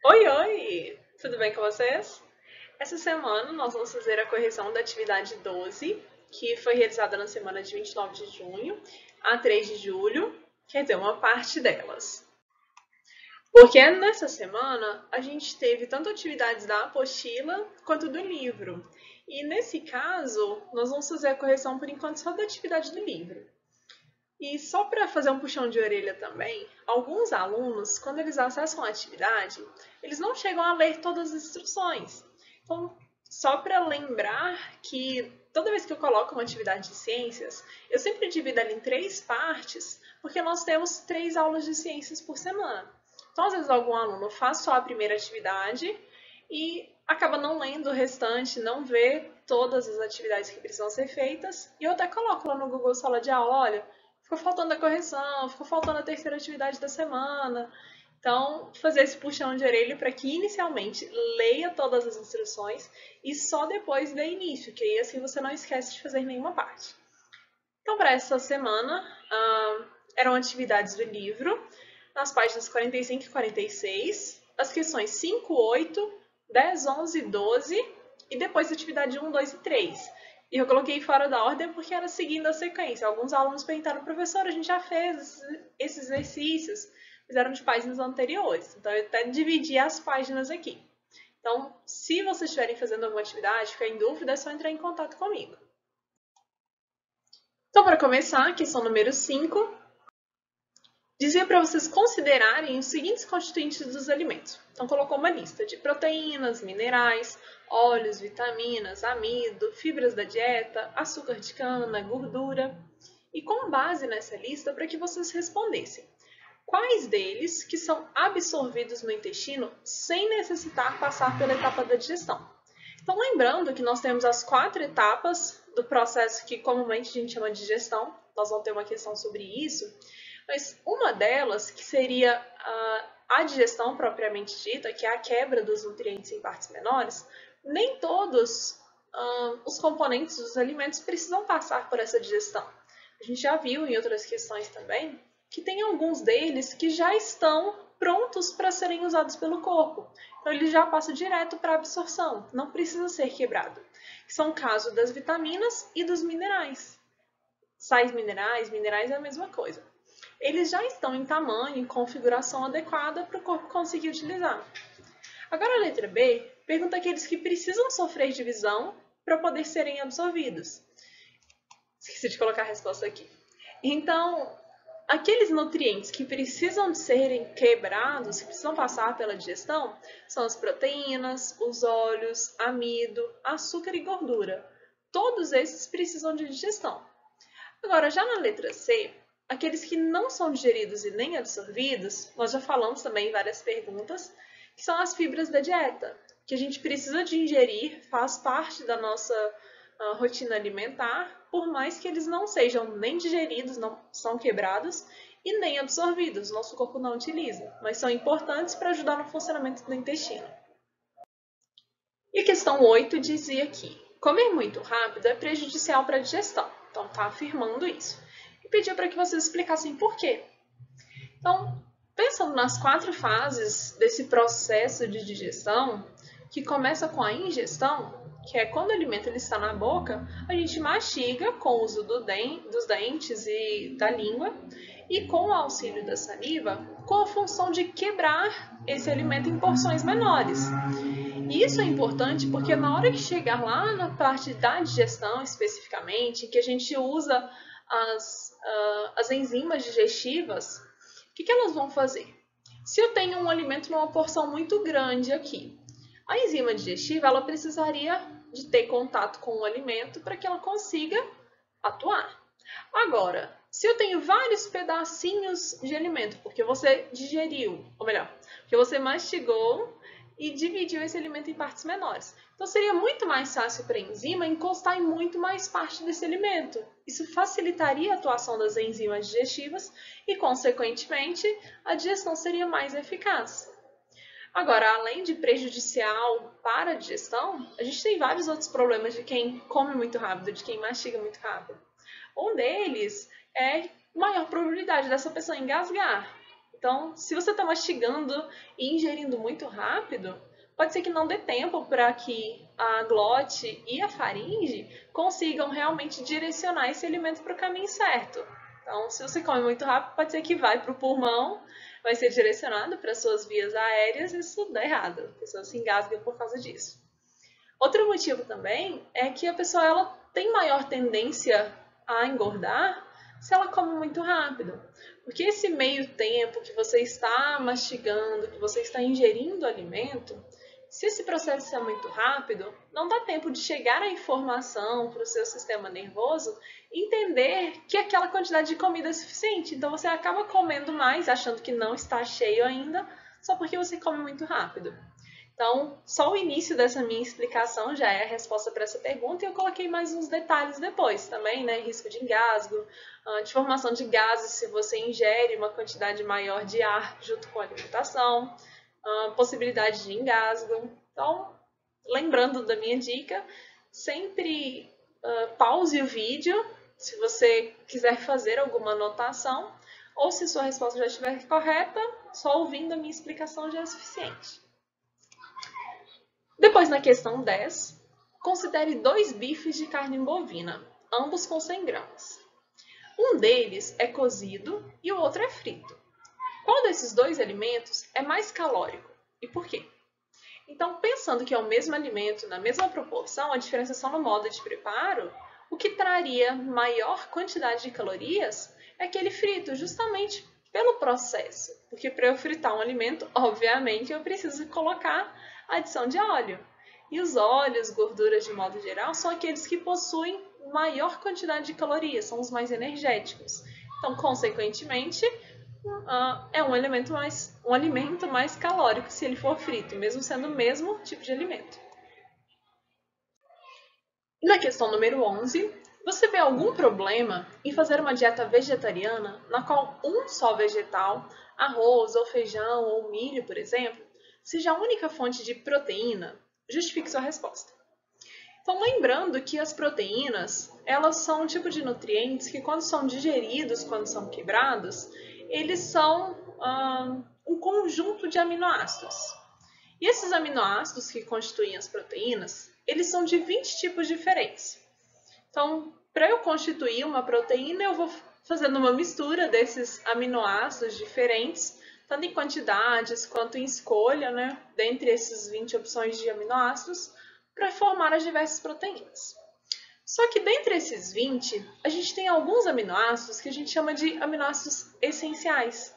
Oi, oi! Tudo bem com vocês? Essa semana nós vamos fazer a correção da atividade 12, que foi realizada na semana de 29 de junho a 3 de julho, quer dizer, uma parte delas. Porque nessa semana a gente teve tanto atividades da apostila quanto do livro. E nesse caso, nós vamos fazer a correção por enquanto só da atividade do livro. E só para fazer um puxão de orelha também, alguns alunos, quando eles acessam a atividade, eles não chegam a ler todas as instruções. Então, só para lembrar que toda vez que eu coloco uma atividade de ciências, eu sempre divido ela em 3 partes, porque nós temos 3 aulas de ciências por semana. Então, às vezes, algum aluno faz só a primeira atividade e acaba não lendo o restante, não vê todas as atividades que precisam ser feitas, e eu até coloco lá no Google Sala de Aula, olha, ficou faltando a correção, ficou faltando a terceira atividade da semana. Então, fazer esse puxão de orelha para que inicialmente leia todas as instruções e só depois dê início, que aí assim você não esquece de fazer nenhuma parte. Então, para essa semana, eram atividades do livro, nas páginas 45 e 46, as questões 5, 8, 10, 11 e 12, e depois a atividade 1, 2 e 3. E eu coloquei fora da ordem porque era seguindo a sequência. Alguns alunos perguntaram, professor, a gente já fez esses exercícios, mas eram de páginas anteriores. Então, eu até dividi as páginas aqui. Então, se vocês estiverem fazendo alguma atividade, ficar em dúvida, é só entrar em contato comigo. Então, para começar, a questão número 5, dizia para vocês considerarem os seguintes constituintes dos alimentos. Então, colocou uma lista de proteínas, minerais, óleos, vitaminas, amido, fibras da dieta, açúcar de cana, gordura. E com base nessa lista, para que vocês respondessem quais deles que são absorvidos no intestino sem necessitar passar pela etapa da digestão. Então, lembrando que nós temos as 4 etapas do processo que comumente a gente chama de digestão, nós vamos ter uma questão sobre isso, mas uma delas, que seria a digestão propriamente dita, que é a quebra dos nutrientes em partes menores, nem todos os componentes dos alimentos precisam passar por essa digestão. A gente já viu em outras questões também que tem alguns deles que já estão prontos para serem usados pelo corpo. Então ele já passa direto para a absorção, não precisa ser quebrado. São o caso das vitaminas e dos minerais. Sais minerais, minerais é a mesma coisa. Eles já estão em tamanho e configuração adequada para o corpo conseguir utilizar. Agora a letra B pergunta aqueles que precisam sofrer divisão para poder serem absorvidos. Esqueci de colocar a resposta aqui. Então, aqueles nutrientes que precisam de serem quebrados, que precisam passar pela digestão, são as proteínas, os óleos, amido, açúcar e gordura. Todos esses precisam de digestão. Agora, já na letra C, aqueles que não são digeridos e nem absorvidos, nós já falamos também em várias perguntas, que são as fibras da dieta, que a gente precisa de ingerir, faz parte da nossa rotina alimentar, por mais que eles não sejam nem digeridos, não são quebrados, e nem absorvidos, nosso corpo não utiliza, mas são importantes para ajudar no funcionamento do intestino. E a questão 8 dizia que comer muito rápido é prejudicial para a digestão, então está afirmando isso. E pediu para que vocês explicassem por quê. Então, pensando nas 4 fases desse processo de digestão, que começa com a ingestão, que é quando o alimento ele está na boca, a gente mastiga com o uso dos dentes e da língua, e com o auxílio da saliva, com a função de quebrar esse alimento em porções menores. E isso é importante porque na hora que chegar lá na parte da digestão especificamente, que a gente usa as enzimas digestivas, o que elas vão fazer? Se eu tenho um alimento numa porção muito grande aqui, a enzima digestiva ela precisaria de ter contato com o alimento para que ela consiga atuar. Agora, se eu tenho vários pedacinhos de alimento, porque você digeriu, ou melhor, porque você mastigou e dividiu esse alimento em partes menores. Então, seria muito mais fácil para a enzima encostar em muito mais parte desse alimento. Isso facilitaria a atuação das enzimas digestivas e, consequentemente, a digestão seria mais eficaz. Agora, além de prejudicial para a digestão, a gente tem vários outros problemas de quem come muito rápido, de quem mastiga muito rápido. Um deles é maior probabilidade dessa pessoa engasgar. Então, se você está mastigando e ingerindo muito rápido, pode ser que não dê tempo para que a glote e a faringe consigam realmente direcionar esse alimento para o caminho certo. Então, se você come muito rápido, pode ser que vai para o pulmão, vai ser direcionado para as suas vias aéreas e isso dá errado. A pessoa se engasga por causa disso. Outro motivo também é que a pessoa ela tem maior tendência a engordar se ela come muito rápido. Porque esse meio tempo que você está mastigando, que você está ingerindo alimento, se esse processo é muito rápido, não dá tempo de chegar a informação para o seu sistema nervoso entender que aquela quantidade de comida é suficiente. Então você acaba comendo mais, achando que não está cheio ainda, só porque você come muito rápido. Então, só o início dessa minha explicação já é a resposta para essa pergunta e eu coloquei mais uns detalhes depois também, né? Risco de engasgo, de formação de gases se você ingere uma quantidade maior de ar junto com a alimentação, possibilidade de engasgo. Então, lembrando da minha dica, sempre pause o vídeo se você quiser fazer alguma anotação ou se sua resposta já estiver correta, só ouvindo a minha explicação já é suficiente. Depois, na questão 10, considere 2 bifes de carne bovina, ambos com 100 gramas. Um deles é cozido e o outro é frito. Qual desses 2 alimentos é mais calórico e por quê? Então, pensando que é o mesmo alimento, na mesma proporção, a diferença é só no modo de preparo, o que traria maior quantidade de calorias é aquele frito, justamente pelo processo. Porque para eu fritar um alimento, obviamente, eu preciso colocar a adição de óleo. E os óleos, gorduras de modo geral, são aqueles que possuem maior quantidade de calorias, são os mais energéticos. Então, consequentemente, é um alimento mais calórico se ele for frito, mesmo sendo o mesmo tipo de alimento. Na questão número 11, você vê algum problema em fazer uma dieta vegetariana na qual um só vegetal, arroz ou feijão ou milho, por exemplo, seja a única fonte de proteína? Justifique sua resposta. Então, lembrando que as proteínas, elas são um tipo de nutrientes que quando são digeridos, quando são quebrados, eles são um conjunto de aminoácidos. E esses aminoácidos que constituem as proteínas, eles são de 20 tipos diferentes. Então, para eu constituir uma proteína, eu vou fazendo uma mistura desses aminoácidos diferentes, tanto em quantidades quanto em escolha, né, dentre essas 20 opções de aminoácidos, para formar as diversas proteínas. Só que dentre esses 20, a gente tem alguns aminoácidos que a gente chama de aminoácidos essenciais.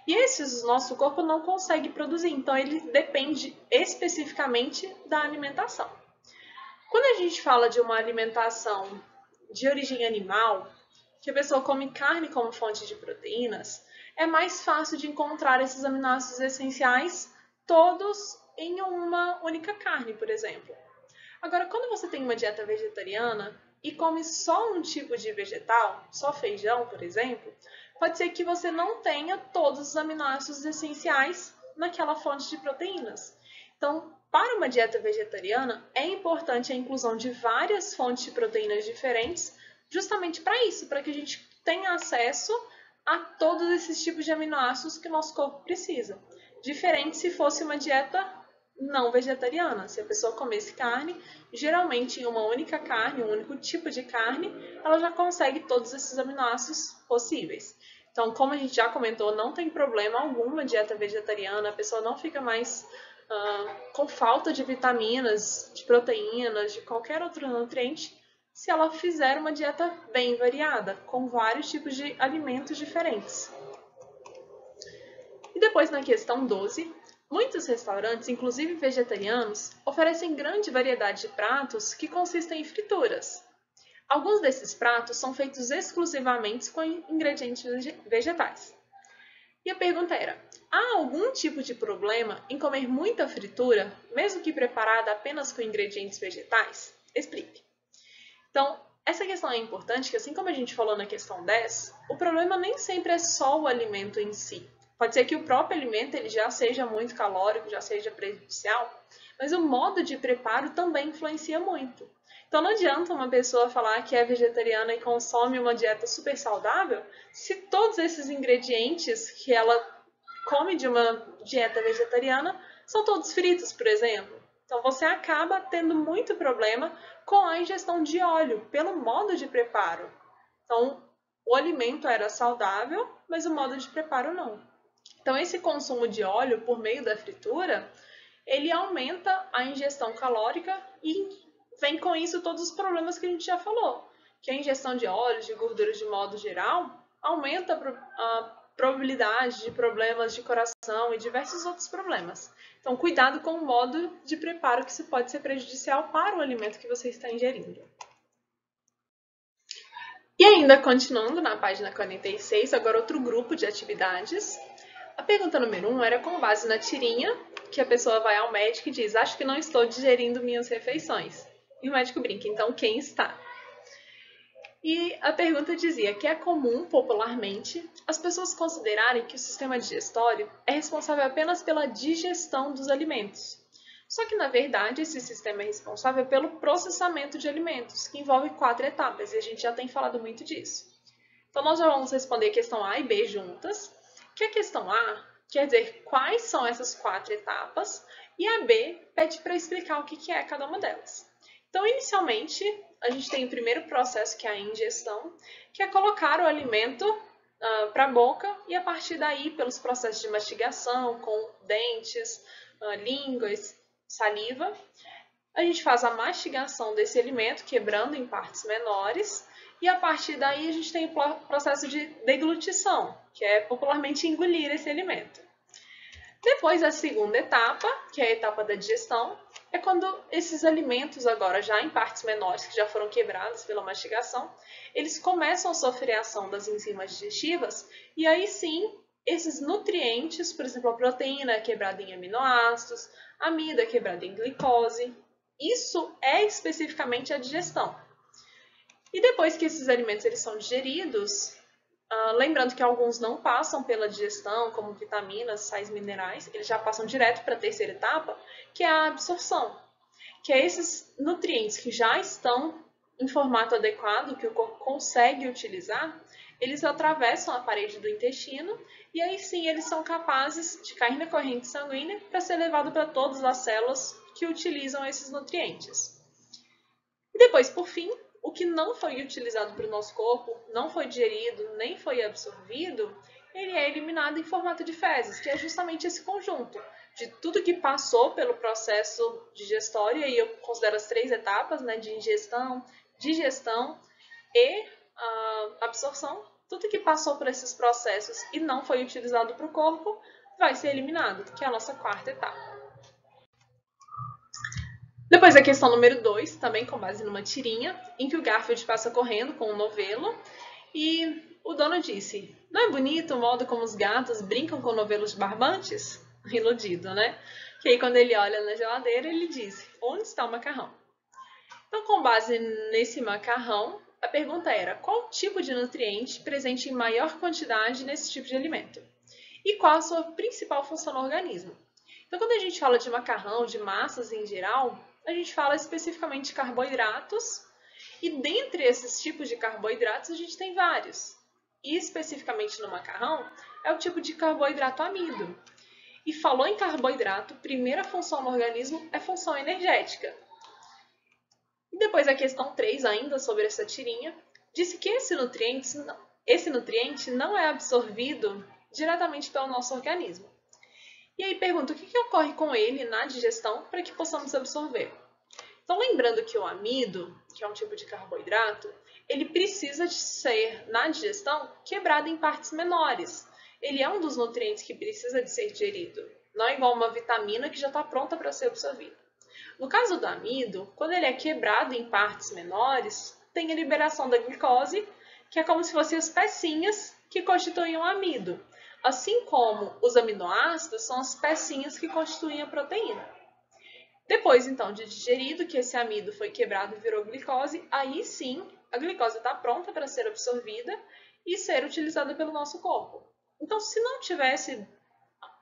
E esses o nosso corpo não consegue produzir, então ele depende especificamente da alimentação. Quando a gente fala de uma alimentação de origem animal, que a pessoa come carne como fonte de proteínas, é mais fácil de encontrar esses aminoácidos essenciais todos em uma única carne, por exemplo. Agora, quando você tem uma dieta vegetariana e come só um tipo de vegetal, só feijão, por exemplo, pode ser que você não tenha todos os aminoácidos essenciais naquela fonte de proteínas. Então, para uma dieta vegetariana, é importante a inclusão de várias fontes de proteínas diferentes, justamente para isso, para que a gente tenha acesso a todos esses tipos de aminoácidos que o nosso corpo precisa. Diferente se fosse uma dieta não vegetariana. Se a pessoa comesse carne, geralmente em uma única carne, um único tipo de carne, ela já consegue todos esses aminoácidos possíveis. Então, como a gente já comentou, não tem problema algum uma dieta vegetariana, a pessoa não fica mais com falta de vitaminas, de proteínas, de qualquer outro nutriente, se ela fizer uma dieta bem variada, com vários tipos de alimentos diferentes. E depois, na questão 12, muitos restaurantes, inclusive vegetarianos, oferecem grande variedade de pratos que consistem em frituras. Alguns desses pratos são feitos exclusivamente com ingredientes vegetais. E a pergunta era, há algum tipo de problema em comer muita fritura, mesmo que preparada apenas com ingredientes vegetais? Explique. Então, essa questão é importante, que assim como a gente falou na questão 10, o problema nem sempre é só o alimento em si. Pode ser que o próprio alimento ele já seja muito calórico, já seja prejudicial, mas o modo de preparo também influencia muito. Então não adianta uma pessoa falar que é vegetariana e consome uma dieta super saudável se todos esses ingredientes que ela come de uma dieta vegetariana são todos fritos, por exemplo. Então você acaba tendo muito problema com a ingestão de óleo, pelo modo de preparo. Então, o alimento era saudável, mas o modo de preparo não. Então, esse consumo de óleo por meio da fritura, ele aumenta a ingestão calórica e vem com isso todos os problemas que a gente já falou. Que a ingestão de óleos, de gorduras de modo geral, aumenta a probabilidade de problemas de coração e diversos outros problemas. Então, cuidado com o modo de preparo, que isso pode ser prejudicial para o alimento que você está ingerindo. E ainda continuando na página 46, agora outro grupo de atividades. A pergunta número 1 era com base na tirinha, que a pessoa vai ao médico e diz: acho que não estou digerindo minhas refeições. E o médico brinca: então quem está? E a pergunta dizia que é comum, popularmente, as pessoas considerarem que o sistema digestório é responsável apenas pela digestão dos alimentos. Só que, na verdade, esse sistema é responsável pelo processamento de alimentos, que envolve 4 etapas, e a gente já tem falado muito disso. Então, nós já vamos responder a questão A e B juntas, que a questão A quer dizer quais são essas 4 etapas, e a B pede para explicar o que é cada uma delas. Então, inicialmente, a gente tem o primeiro processo, que é a ingestão, que é colocar o alimento para a boca e, a partir daí, pelos processos de mastigação, com dentes, línguas, saliva, a gente faz a mastigação desse alimento, quebrando em partes menores, e a partir daí a gente tem o processo de deglutição, que é popularmente engolir esse alimento. Depois, a segunda etapa, que é a etapa da digestão, é quando esses alimentos, agora já em partes menores, que já foram quebradas pela mastigação, eles começam a sofrer a ação das enzimas digestivas, e aí sim, esses nutrientes, por exemplo, a proteína é quebrada em aminoácidos, a amido é quebrada em glicose, isso é especificamente a digestão. E depois que esses alimentos eles são digeridos, lembrando que alguns não passam pela digestão, como vitaminas, sais minerais, eles já passam direto para a terceira etapa, que é a absorção, que é esses nutrientes que já estão em formato adequado, que o corpo consegue utilizar, eles atravessam a parede do intestino e aí sim eles são capazes de cair na corrente sanguínea para ser levado para todas as células que utilizam esses nutrientes. E depois, por fim, o que não foi utilizado para o nosso corpo, não foi digerido, nem foi absorvido, ele é eliminado em formato de fezes, que é justamente esse conjunto de tudo que passou pelo processo digestório, e eu considero as 3 etapas, né, de ingestão, digestão e absorção. Tudo que passou por esses processos e não foi utilizado para o corpo vai ser eliminado, que é a nossa 4ª etapa. Depois a questão número 2, também com base numa tirinha, em que o Garfield passa correndo com um novelo e o dono disse: não é bonito o modo como os gatos brincam com novelos barbantes? Iludido, né? Que aí quando ele olha na geladeira, ele diz: onde está o macarrão? Então, com base nesse macarrão, a pergunta era: qual tipo de nutriente presente em maior quantidade nesse tipo de alimento? E qual a sua principal função no organismo? Então, quando a gente fala de macarrão, de massas em geral, a gente fala especificamente de carboidratos, e dentre esses tipos de carboidratos a gente tem vários. E especificamente no macarrão, é o tipo de carboidrato amido. E falou em carboidrato, primeira função no organismo é função energética. E depois a questão 3, ainda sobre essa tirinha, disse que esse nutriente não é absorvido diretamente pelo nosso organismo. E aí pergunta o que ocorre com ele na digestão para que possamos absorver. Então, lembrando que o amido, que é um tipo de carboidrato, ele precisa de ser, na digestão, quebrado em partes menores. Ele é um dos nutrientes que precisa de ser digerido. Não é igual uma vitamina que já está pronta para ser absorvida. No caso do amido, quando ele é quebrado em partes menores, tem a liberação da glicose, que é como se fossem as pecinhas que constituem o amido. Assim como os aminoácidos são as pecinhas que constituem a proteína. Depois, então, de digerido, que esse amido foi quebrado e virou glicose, aí sim a glicose está pronta para ser absorvida e ser utilizada pelo nosso corpo. Então, se não tivesse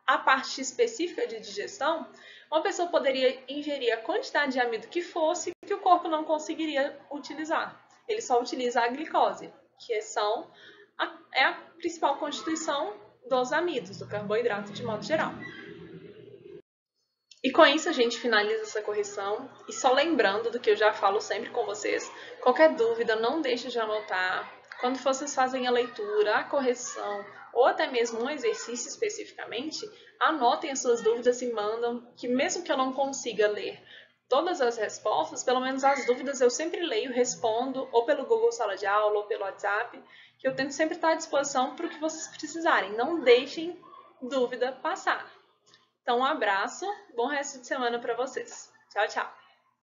a parte específica de digestão, uma pessoa poderia ingerir a quantidade de amido que fosse que o corpo não conseguiria utilizar. Ele só utiliza a glicose, que é a principal constituição dos amidos, do carboidrato de modo geral. E com isso a gente finaliza essa correção. E só lembrando do que eu já falo sempre com vocês, qualquer dúvida não deixe de anotar. Quando vocês fazem a leitura, a correção ou até mesmo um exercício especificamente, anotem as suas dúvidas e mandam, que mesmo que eu não consiga ler todas as respostas, pelo menos as dúvidas eu sempre leio, respondo, ou pelo Google Sala de Aula, ou pelo WhatsApp, que eu tento sempre estar à disposição para o que vocês precisarem. Não deixem dúvida passar. Então, um abraço, bom resto de semana para vocês. Tchau, tchau!